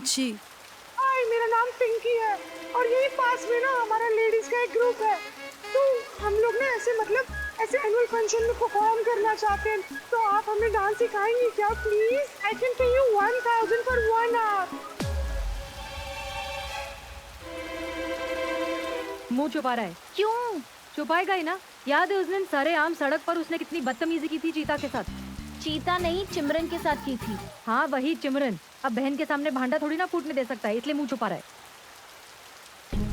जी। हाय, मेरा नाम पिंकी है और यही पास में ना हमारा लेडीज का एक ग्रुप है। तो हम लोग ना ऐसे एनुअल फंक्शन में परफॉर्म करना चाहते हैं। तो आप हमें डांस सिखाएंगी क्या please? I can pay you 1000 for 1 hour. मुंह छुपा रहा है। क्यों? छुपाएगा ही ना। याद है उस दिन सरेआम सड़क पर उसने कितनी बदतमीजी की थी चीता के साथ। चीता नहीं, चिमरन के साथ की थी। हाँ वही चिमरन। अब बहन के सामने भांडा थोड़ी ना फूटने दे सकता है, इसलिए मुंह छुपा रहा है।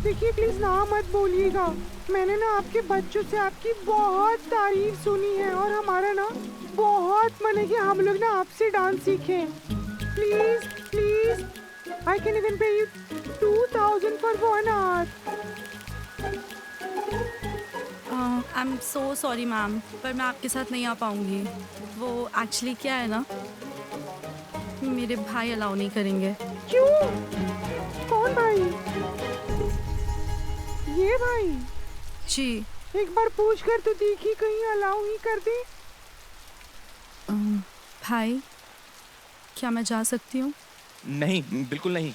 देखिए प्लीज ना मत बोलिएगा। मैंने ना आपके बच्चों से आपकी बहुत तारीफ सुनी है और हमारा ना बहुत मन है कि हम लोग ना आपसे डांस सीखें। Please please, I can even pay you 2000 for 1 hour. I am so sorry ma'am, पर मैं आपके साथ नहीं आ पाऊंगी। वो एक्चुअली क्या है ना, मेरे भाई अलाउ नहीं करेंगे। क्यों? कौन भाई? ये भाई? जी। एक बार पूछ कर तो देखी, कहीं अलाउ ही कर दे। भाई, क्या मैं जा सकती हूँ? नहीं, बिल्कुल नहीं।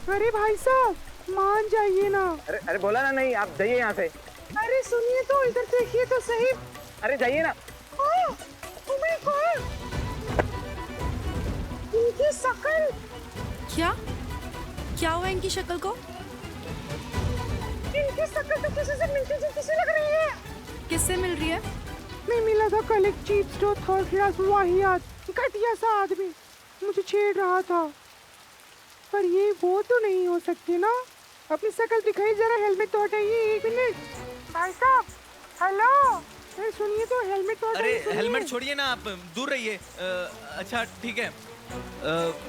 अरे भाई साहब, मान जाइए ना। अरे बोला ना नहीं, आप जाइए यहाँ से। अरे सुनिए तो, इधर देखिए तो सही। अरे जाइए ना। ओह माय गॉड, इनकी शक्ल। क्या हुआ इनकी शक्ल को? इनकी शक्ल तो किसी से मिलती जुलती सी लग रही है। किससे मिल रही है? मैं मिला था कल एक चीप स्टोर थर्ड क्लास वाहियात घटिया सा आदमी, मुझे छेड़ रहा था। पर ये वो तो नहीं हो सकती ना। अपनी शक्ल दिखाई जरा, हेलमेट तो हटाइए। 1 मिनट भाई साहब, हेलो। अरे सुनिए तो, हेलमेट तो अरे हटाइए। हेलमेट छोड़िए ना, आप दूर रहिए। अच्छा ठीक है।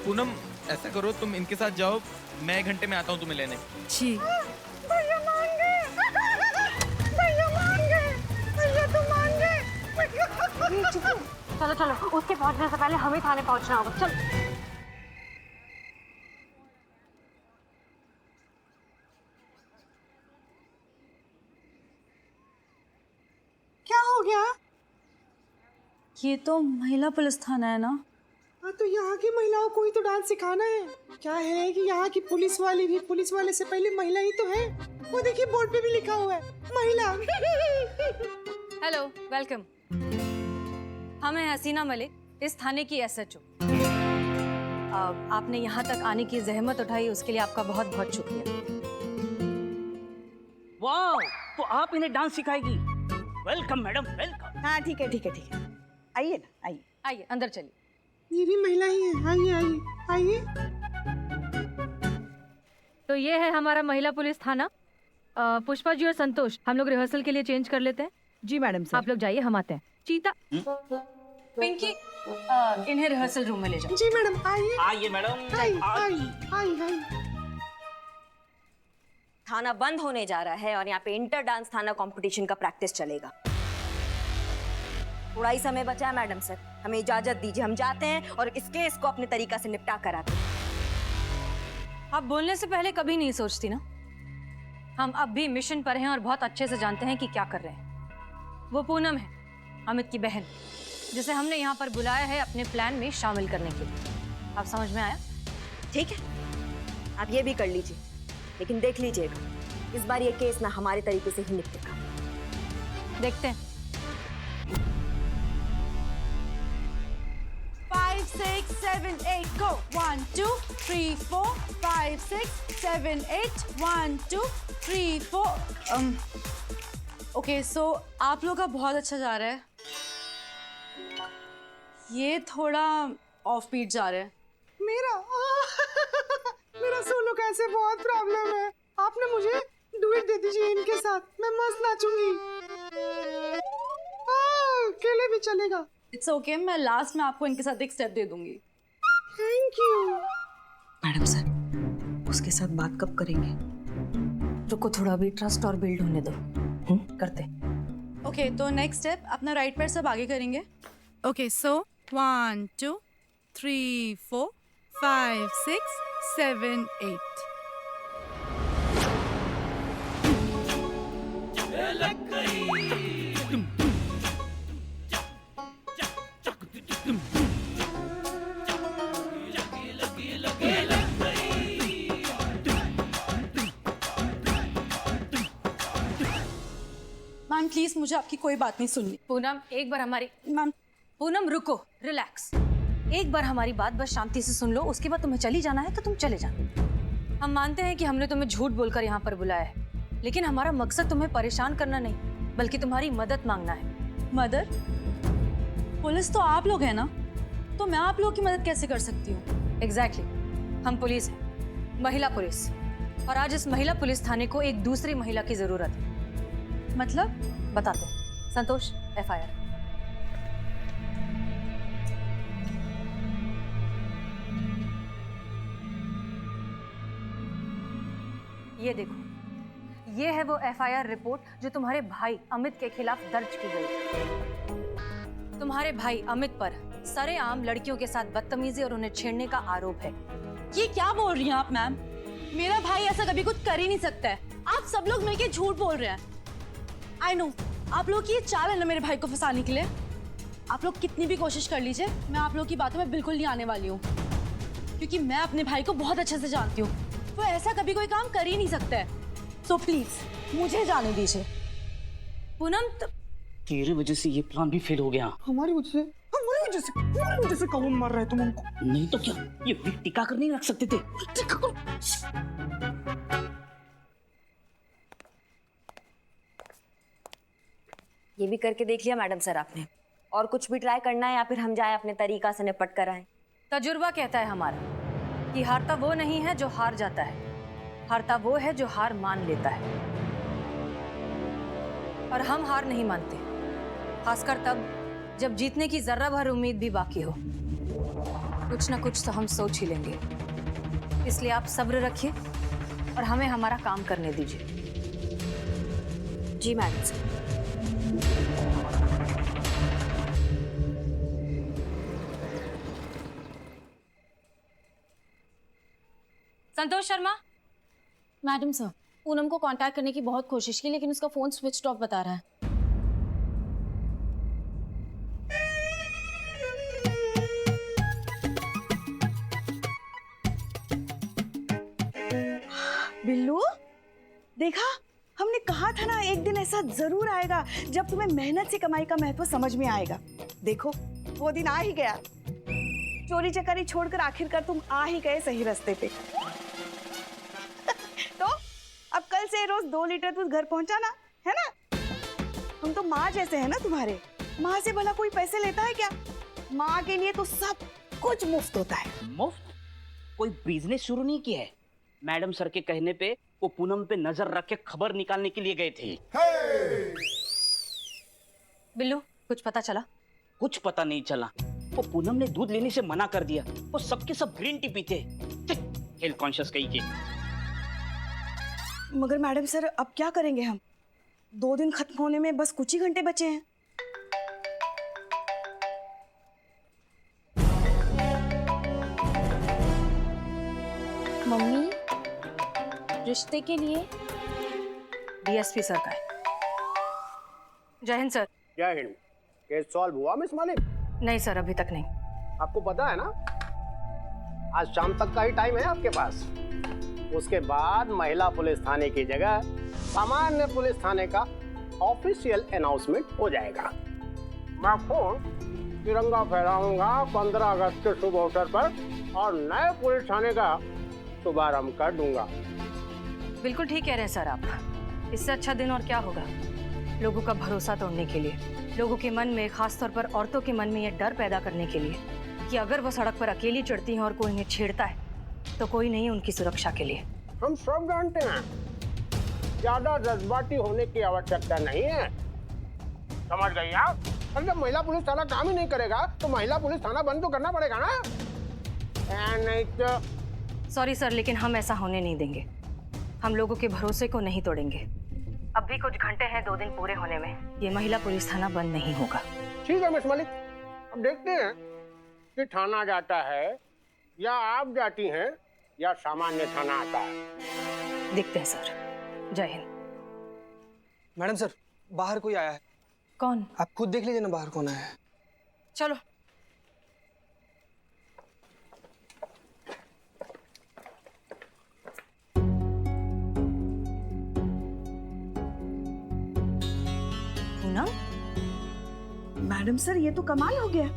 पूनम, ऐसा करो तुम इनके साथ जाओ, मैं 1 घंटे में आता हूँ तुम्हें लेने। जी। भैया मान गए, भैया मान गए, भैया तो मान गए। चलो चलो, उसके पहुंचने से पहले हमें थाने पहुंचना होगा। चल। क्या हो गया? ये तो महिला पुलिस थाना है ना? हाँ, तो यहाँ की महिलाओं को ही तो डांस सिखाना है। क्या है कि यहाँ की पुलिस वाली भी पुलिस वाले से पहले महिला ही तो है। वो देखिए बोर्ड पे भी लिखा हुआ है महिला। Hello, welcome. हम हैं हसीना मलिक, इस थाने की SHO। आपने यहाँ तक आने की जहमत उठाई, उसके लिए आपका बहुत बहुत शुक्रिया। वाह, तो आप इन्हें डांस सिखाएगी? Welcome madam, welcome. हाँ ठीक है ठीक है ठीक है, आइए ना आइए। आइए अंदर चलिए। ये भी महिला ही है। आइए आइए आइए। तो ये है हमारा महिला पुलिस थाना। पुष्पा जी और संतोष, हम लोग रिहर्सल के लिए चेंज कर लेते हैं। जी मैडम साहब। आप लोग जाइए, हम आते हैं। चीता। पिंकी, इन्हें रिहर्सल रूम में ले जाओ। जी मैडम, आइए आइए मैडम। आइए आइए आइए। थाना बंद होने जा रहा है और यहाँ पे इंटर डांस थाना कंपटीशन का प्रैक्टिस चलेगा। थोड़ा ही समय बचा है मैडम सर, हमें इजाजत दीजिए, हम जाते हैं और इस केस को अपने तरीका से निपटा कर आते हैं। आप बोलने से पहले कभी नहीं सोचती ना? हम अब भी मिशन पर हैं और बहुत अच्छे से जानते हैं कि क्या कर रहे हैं। वो पूनम है, अमित की बहन, जिसे हमने यहाँ पर बुलाया है अपने प्लान में शामिल करने के लिए। आप समझ में आया? ठीक है, आप ये भी कर लीजिए, लेकिन देख लीजिएगा इस बार ये केस ना हमारे तरीके से ही निपटेगा। देखते हैं। 5 6 7 8 go 1 2 3 4 5 6 7 8 1 2 3 4। ओके, सो आप लोग का बहुत अच्छा जा रहा है। ये थोड़ा ऑफ बीट जा रहा है। मेरा मेरा सोलो कैसे बहुत प्रॉब्लम है। आपने मुझे डुएट दे दीजिए इनके साथ, मैं मस्त नाचूंगी। अकेले भी चलेगा। इट्स ओके, मैं लास्ट में आपको इनके साथ एक स्टेप दे दूंगी। Thank you. मैडम सर, उसके साथ बात कब करेंगे? रुको, थोड़ा भी ट्रस्ट और बिल्ड होने दो। करते। ओके, तो नेक्स्ट स्टेप, अपना राइट पैर सब आगे करेंगे। Okay, so 1 2 3 4 5 6 7 8। प्लीज मुझे आपकी कोई बात नहीं सुननी। पूनम एक बार हमारी मैम पूनम रुको, रिलैक्स। एक बार हमारी बात बस शांति से सुन लो, उसके बाद तुम्हें चली जाना है तो तुम चले जाना। हम मानते हैं कि हमने तुम्हें झूठ बोलकर यहाँ पर बुलाया है, लेकिन हमारा मकसद तुम्हें परेशान करना नहीं बल्कि तुम्हारी मदद मांगना है। मदद? पुलिस तो आप लोग हैं ना, तो मैं आप लोगों की मदद कैसे कर सकती हूँ? एग्जैक्टली हम पुलिस हैं, महिला पुलिस, और आज इस महिला पुलिस थाने को एक दूसरी महिला की जरूरत है। मतलब? बताते हैं। संतोष, FIR। ये देखो, ये है वो FIR रिपोर्ट जो तुम्हारे भाई अमित के खिलाफ दर्ज की गई। तुम्हारे भाई अमित पर सरेआम लड़कियों के साथ बदतमीजी और उन्हें छेड़ने का आरोप है। ये क्या बोल रही हैं आप मैम? मेरा भाई ऐसा कभी कुछ कर ही नहीं सकता है। आप सब लोग मिलके झूठ बोल रहे हैं। आई नो आप लोग की ये चाल है ना मेरे भाई को फंसाने के लिए। आप लोग कितनी भी कोशिश कर लीजिए, मैं आप लोग की बातों में बिल्कुल नहीं आने वाली हूँ, क्योंकि मैं अपने भाई को बहुत अच्छे से जानती हूँ। वो ऐसा कभी कोई काम कर ही नहीं सकता है। सो प्लीज मुझे जाने दीजिए। पूनम तेरे वजह से ये प्लान भी फेल हो गया। हमारी वजह से कौन मर रहा है तुम हमको? नहीं तो क्या, ये विक टिका कर नहीं रख सकते थे? ये भी करके देख लिया मैडम सर आपने? और कुछ भी ट्राई करना है या फिर हम जाए अपने तरीका से निपट कर आए? तजुर्बा कहता है हमारा कि हारता वो नहीं है जो हार जाता है, हारता वो है जो हार मान लेता है। और हम हार नहीं मानते, खासकर तब जब जीतने की जर्रा भर उम्मीद भी बाकी हो। कुछ ना कुछ तो हम सोच ही लेंगे, इसलिए आप सब्र रखिए और हमें हमारा काम करने दीजिए। जी madam sir. Santosh Sharma. Madam sir, Poonam को कांटेक्ट करने की बहुत कोशिश की, लेकिन उसका फोन स्विच ऑफ बता रहा है। बिल्लू, देखा, हमने कहा था ना एक दिन ऐसा जरूर आएगा जब तुम्हें मेहनत से कमाई का महत्व समझ में आएगा। देखो वो दिन आ ही गया। चोरी चकारी छोड़कर आखिरकार तुम आ ही गए सही रास्ते पे। तो अब कल से रोज 2 लीटर दूध घर पहुंचाना है ना? हम तो माँ जैसे है ना तुम्हारे। माँ से भला कोई पैसे लेता है क्या? माँ के लिए तो सब कुछ मुफ्त होता है। मुफ्त? कोई बिजनेस शुरू नहीं किया है? मैडम सर के कहने पे वो पूनम पे नजर रख के खबर निकालने के लिए गए थे। बिल्लू, कुछ पता चला? कुछ पता नहीं चला। वो पूनम ने दूध लेने से मना कर दिया। वो सबके सब ग्रीन टी पीते। हेल्थ कॉन्शियस कहीं के। मगर मैडम सर अब क्या करेंगे हम? 2 दिन खत्म होने में बस कुछ ही घंटे बचे हैं। मम्मी, रिश्ते के लिए DSP सर का है। जय हिंद सर। जय हिंद। केस सॉल्व हुआ मिस मालिक? नहीं सर, अभी तक नहीं। आपको पता है ना, आज शाम तक का ही टाइम है आपके पास। उसके बाद महिला पुलिस थाने की जगह सामान्य पुलिस थाने का ऑफिशियल अनाउंसमेंट हो जाएगा। मैं खुद तिरंगा फहराऊंगा 15 अगस्त के शुभ अवसर पर और नए पुलिस थाने का शुभारंभ कर दूंगा। बिल्कुल ठीक कह रहे हैं सर आप। इससे अच्छा दिन और क्या होगा लोगों का भरोसा तोड़ने के लिए, लोगों के मन में, खासतौर पर औरतों के मन में ये डर पैदा करने के लिए कि अगर वो सड़क पर अकेली चढ़ती हैं और कोई इन्हें छेड़ता है तो कोई नहीं उनकी सुरक्षा के लिए। हम सब जानते हैं, ज्यादा जज्बाती होने की आवश्यकता नहीं है। समझ गई आप? और जब महिला पुलिस थाना काम ही नहीं करेगा तो महिला पुलिस थाना बंद तो करना पड़ेगा ना। नहीं तो सॉरी सर, लेकिन हम ऐसा होने नहीं देंगे। हम लोगों के भरोसे को नहीं तोड़ेंगे। अब भी कुछ घंटे हैं 2 दिन पूरे होने में। ये महिला पुलिस थाना बंद नहीं होगा। ठीक है मिस मलिक, अब देखते हैं कि थाना जाता है या आप जाती हैं या सामान्य थाना आता है। देखते हैं सर। जय हिंद। मैडम सर, बाहर कोई आया है। कौन? आप खुद देख लीजिए ना बाहर कौन आया है। चलो। पूनम, मैडम सर ये तो कमाल हो गया।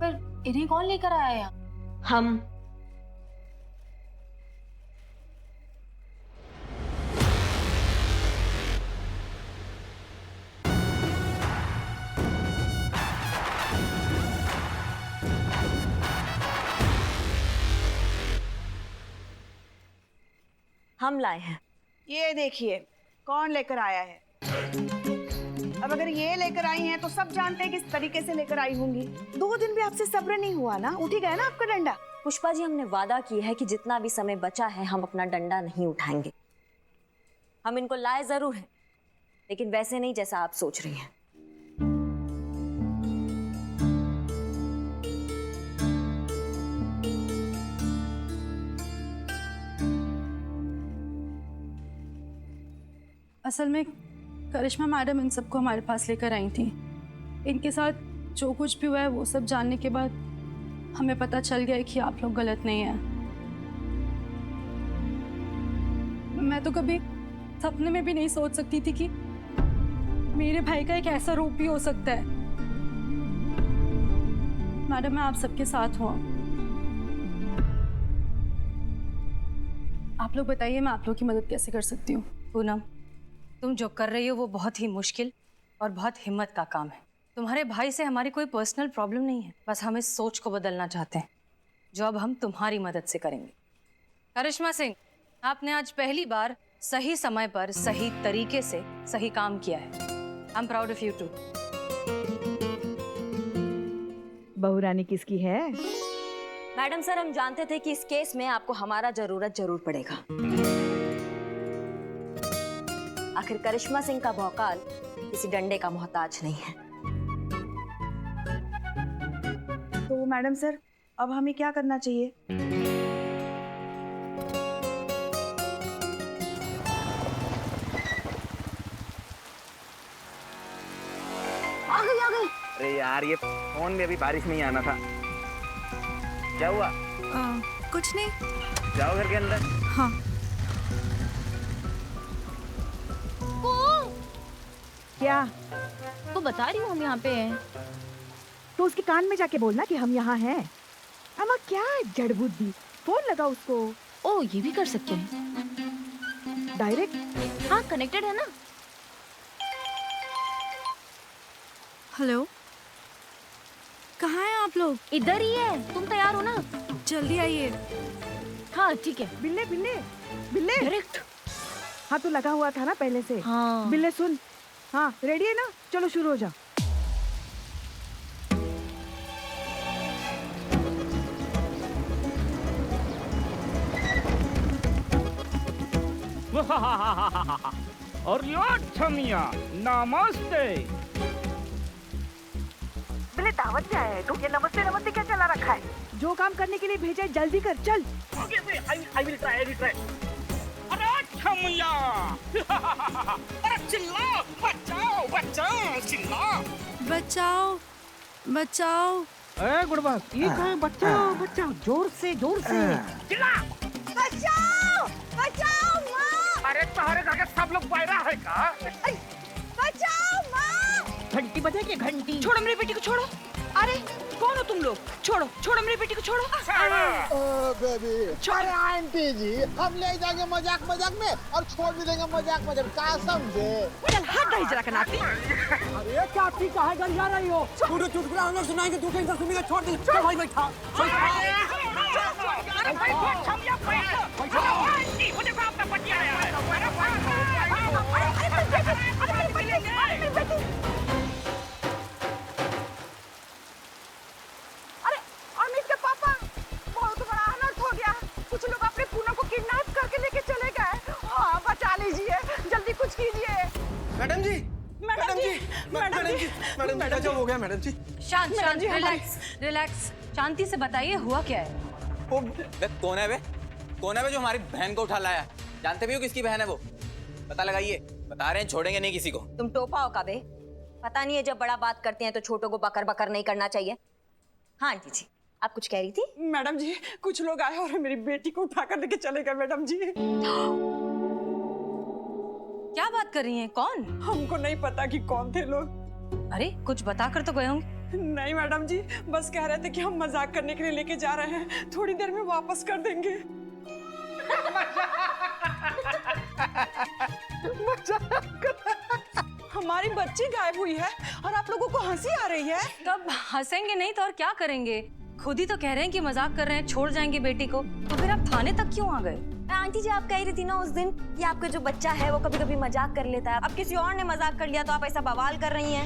पर इन्हें कौन लेकर आया यहाँ? हम। हम लाए हैं। ये देखिए कौन लेकर आया है। अब अगर ये लेकर आई हैं तो सब जानते हैं किस तरीके से लेकर आई होंगी। 2 दिन भी आपसे सब्र नहीं हुआ ना, उठ ही गया ना आपका डंडा। पुष्पा जी, हमने वादा किया है कि जितना भी समय बचा है हम अपना डंडा नहीं उठाएंगे। हम इनको लाए जरूर हैं, लेकिन वैसे नहीं जैसा आप सोच रही हैं। असल में करिश्मा मैडम इन सबको हमारे पास लेकर आई थी। इनके साथ जो कुछ भी हुआ है वो सब जानने के बाद हमें पता चल गया है कि आप लोग गलत नहीं हैं। मैं तो कभी सपने में भी नहीं सोच सकती थी कि मेरे भाई का एक ऐसा रूप भी हो सकता है। मैडम, मैं आप सबके साथ हूँ। आप लोग बताइए मैं आप लोग की मदद कैसे कर सकती हूँ। पूनम, तुम जो कर रही हो वो बहुत ही मुश्किल और बहुत हिम्मत का काम है। तुम्हारे भाई से हमारी कोई पर्सनल प्रॉब्लम नहीं है, बस हम इस सोच को बदलना चाहते हैं जो अब हम तुम्हारी मदद से करेंगे। करिश्मा सिंह, आपने आज पहली बार सही समय पर सही तरीके से सही काम किया है। I am proud of you too. बहू रानी किसकी है? मैडम सर, हम जानते थे कि इस केस में आपको हमारा जरूरत जरूर पड़ेगा। आखिर करिश्मा सिंह का भौकाल किसी डंडे का मोहताज नहीं है। तो मैडम सर, अब हमें क्या करना चाहिए? आ गई। अरे यार, ये फोन में अभी बारिश नहीं आना था। क्या हुआ? कुछ नहीं। जाओ घर के अंदर। हाँ। क्या? तो बता रही हूँ हम यहाँ पे हैं। तो उसके कान में जाके बोलना कि हम यहाँ हैं। अम्मा क्या जड़ बुद्धि, फोन लगा उसको। ओ, ये भी कर सकते हैं। डायरेक्ट? हाँ, कनेक्टेड है ना। हेलो, कहाँ हैं आप लोग? इधर ही है, तुम तैयार हो ना? जल्दी आइए। हाँ ठीक है। बिल्ले बिल्ले बिल्ले डायरेक्ट। हाँ, तो लगा हुआ था ना पहले से। हाँ। बिल्ले सुन, हाँ रेडी है ना? चलो शुरू हो जा। और यार छमिया, नमस्ते। बिल्ले दावत पे आया है तू? ये नमस्ते नमस्ते क्या चला रखा है? जो काम करने के लिए भेजा है जल्दी कर, चल। I will try. अरे छमिया, अरे चिल्ला, बचाओ, चिल्ला। बचाओ। ए गुड़बा, ये कहाँ? बचाओ, जोर से। चिल्ला। बचाओ माँ! अरे तुम्हारे घर के सब लोग बाहर है का? बचाओ माँ! घंटी बजेगी, घंटी। छोड़ो मेरी बेटी को, छोड़ो। अरे कौन हो तुम लोग? छोड़ो मेरी बेटी को, छोड़ो। बेबी, अरे आंटी जी, हम ले जाएंगे मजाक में और छोड़ भी देंगे मजाक में, क्या समझे? चल हट रही जरा कनाती। अरे चाची कहाँ घर जा रही हो? चुटकुला हम लोग सुनाएंगे, तू टेंशन सुनेगा, छोड़ दे। चल भाई बैठा। अरे अमित के पापा, बहुत बड़ा अनर्थ हो गया। कुछ लोग अपने पूनम को किडनैप करके लेके चले गए। हाँ, बचा लीजिए, जल्दी कुछ कीजिए। मैडम जी, क्या हो गया मैडम जी? शांत, रिलैक्स। शांति से बताइए हुआ क्या है? कौन है वे जो हमारी बहन को उठा लाया? जानते भी हो किसकी बहन है वो? पता लगाइए। बता रहे हैं छोड़ेंगे नहीं किसी को। तुम टोपा हो काबे? पता नहीं है जब बड़ा बात करते हैं तो छोटों को बकर नहीं करना चाहिए। हाँ आंटी जी, आप कुछ कह रही थी? मैडम जी, कुछ लोग आए और मेरी बेटी को उठा कर लेके चले गए मैडम जी। क्या बात कर रही हैं? कौन? हमको नहीं पता कि कौन थे लोग। अरे कुछ बता कर तो गए होंगे। नहीं मैडम जी, बस कह रहे थे कि हम मजाक करने के लिए लेके जा रहे हैं, थोड़ी देर में वापस कर देंगे। हमारी बच्ची गायब हुई है और आप लोगों को हंसी आ रही है। तब हंसेंगे नहीं तो और क्या करेंगे? खुद ही तो कह रहे हैं कि मजाक कर रहे हैं, छोड़ जाएंगे बेटी को, तो फिर आप थाने तक क्यों आ गए? आंटी जी, आप कह रही थी ना उस दिन कि आपका जो बच्चा है वो कभी कभी मजाक कर लेता है। अब किसी और ने मजाक कर लिया तो आप ऐसा बवाल कर रही हैं।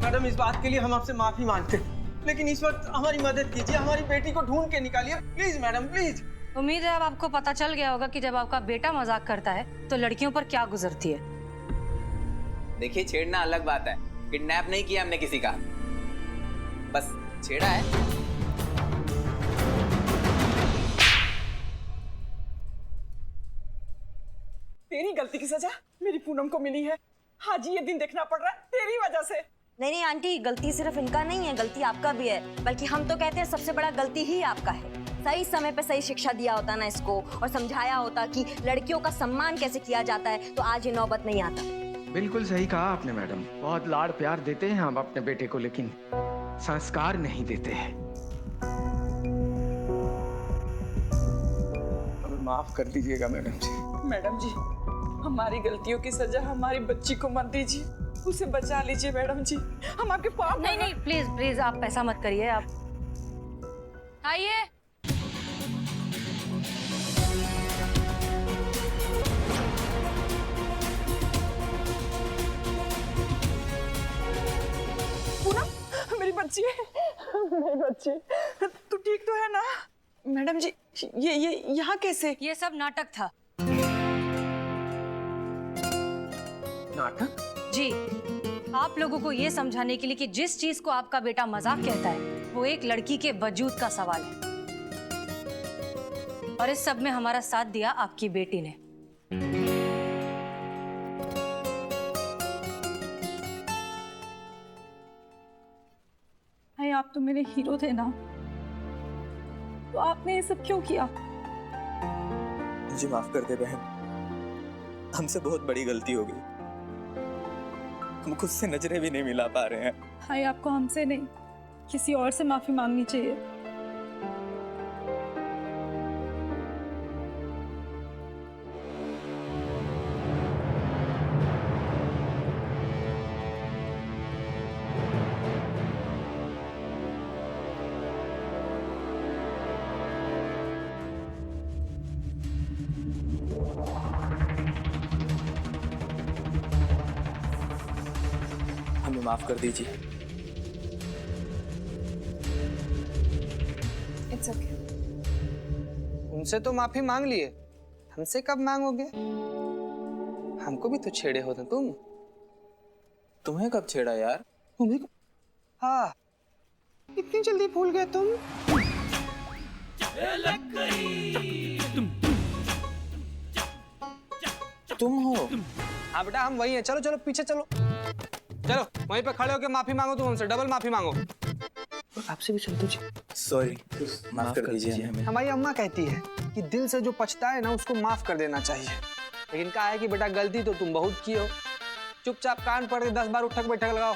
मैडम, इस बात के लिए हम आपसे माफी मांगते हैं, लेकिन इस वक्त हमारी मदद कीजिए, हमारी बेटी को ढूंढ के निकालिए प्लीज मैडम, प्लीज। उम्मीद है अब आपको पता चल गया होगा कि जब आपका बेटा मजाक करता है तो लड़कियों पर क्या गुजरती है। देखिए, छेड़ना अलग बात है, किडनैप नहीं किया हमने किसी का, बस छेड़ा है। तेरी गलती की सजा मेरी पूनम को मिली है। हाँ जी, ये दिन देखना पड़ रहा है तेरी वजह से। नहीं नहीं आंटी, गलती सिर्फ इनका नहीं है, गलती आपका भी है। बल्कि हम तो कहते हैं सबसे बड़ा गलती ही आपका है। सही समय पे सही शिक्षा दिया होता ना इसको, और समझाया होता कि लड़कियों का सम्मान कैसे किया जाता है, तो आज ये नौबत नहीं आता। बिल्कुल सही कहा आपने मैडम। बहुत लाड़ प्यार देते हैं हम अपने बेटे को, लेकिन संस्कार नहीं देते हैं। हमें माफ कर दीजिएगा मैडम जी। मैडम जी, हमारी गलतियों की सजा हमारी बच्ची को मत दीजिए, उसे बचा लीजिए मैडम जी, हम आपके पास। नहीं नहीं, प्लीज प्लीज आप ऐसा मत करिए। आप आइए। पूनम, मेरी बच्ची, मेरी बच्ची, तू ठीक तो है ना? मैडम जी, ये यहाँ कैसे? ये सब नाटक था। नाटक? जी, आप लोगों को ये समझाने के लिए कि जिस चीज को आपका बेटा मजाक कहता है वो एक लड़की के वजूद का सवाल है, और इस सब में हमारा साथ दिया आपकी बेटी ने। भाई, आप तो मेरे हीरो थे ना, तो आपने ये सब क्यों किया? मुझे माफ कर दे बहन, हमसे बहुत बड़ी गलती हो गई, हम खुद से नजरें भी नहीं मिला पा रहे हैं। भाई, आपको हमसे नहीं किसी और से माफी मांगनी चाहिए। हमें माफ कर दीजिए। It's okay. उनसे तो माफी मांग लिए, हमसे कब मांगोगे? हमको भी तो छेड़े होते तुम। तुम्हें कब छेड़ा यार? तुम्हें? हाँ, इतनी जल्दी भूल गए तुम? तुम हो? हाँ बेटा, हम वही हैं। चलो चलो पीछे चलो, चलो वहीं पे खड़े होके माफी मांगो, तुम हमसे डबल माफी मांगो। आपसे भी चलते जी। सॉरी, माफ कर दीजिए हमें। हमारी अम्मा कहती है कि दिल से जो पछताए ना उसको माफ कर देना चाहिए, लेकिन कहा है कि बेटा गलती तो तुम बहुत की हो। चुपचाप कान पकड़ के 10 बार उठक बैठक लगाओ।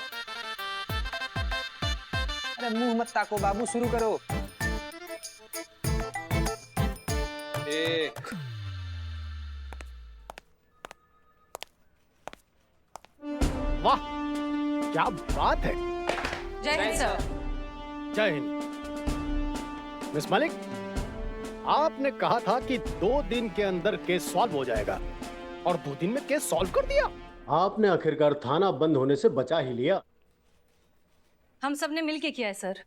अरे मुंह मत ताको बाबू, शुरू करो। एक, वाह क्या बात है। जय हिंद सर। जय हिंद। मिस मलिक, आपने कहा था कि 2 दिन के अंदर केस सॉल्व हो जाएगा, और 2 दिन में केस सॉल्व कर दिया। आपने आखिरकार थाना बंद होने से बचा ही लिया। हम सबने मिलके किया है सर।